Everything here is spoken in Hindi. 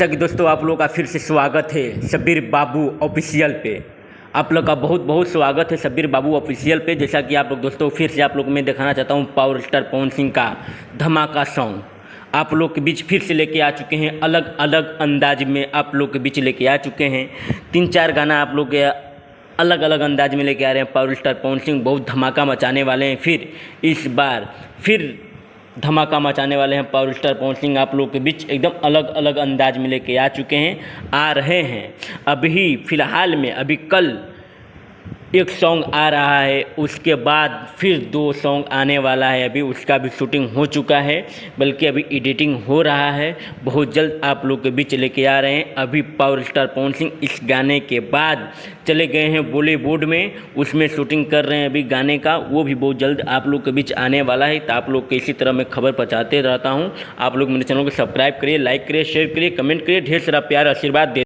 जैसा कि दोस्तों आप लोगों का फिर से स्वागत है शब्बीर बाबू ऑफिशियल पे। आप लोग का बहुत बहुत स्वागत है शब्बीर बाबू ऑफिशियल पे। जैसा कि आप लोग दोस्तों फिर से आप लोग मैं दिखाना चाहता हूँ पावर स्टार पवन सिंह का धमाका सॉन्ग आप लोग के बीच फिर से लेके आ चुके हैं। अलग अलग अंदाज में आप लोग के बीच लेके आ चुके हैं। 3-4 गाना आप लोग के अलग अलग अंदाज में लेके आ रहे हैं। पावर स्टार पवन सिंह बहुत धमाका मचाने वाले हैं। फिर इस बार फिर धमाका मचाने वाले हैं पावर स्टार पवन सिंह आप लोग के बीच एकदम अलग अलग अंदाज में लेके आ चुके हैं, आ रहे हैं। अभी फ़िलहाल में अभी कल एक सॉन्ग आ रहा है, उसके बाद फिर 2 सॉन्ग आने वाला है। अभी उसका भी शूटिंग हो चुका है, बल्कि अभी एडिटिंग हो रहा है। बहुत जल्द आप लोग के बीच लेके आ रहे हैं। अभी पावर स्टार पवन सिंह इस गाने के बाद चले गए हैं बॉलीवुड में, उसमें शूटिंग कर रहे हैं अभी गाने का। वो भी बहुत जल्द आप लोग के बीच आने वाला है। तो आप लोग को इसी तरह मैं खबर पहुँचाते रहता हूँ। आप लोग मेरे चैनल को सब्सक्राइब करिए, लाइक करिए, शेयर करिए, कमेंट करिए, ढेर सारा प्यार आशीर्वाद दे।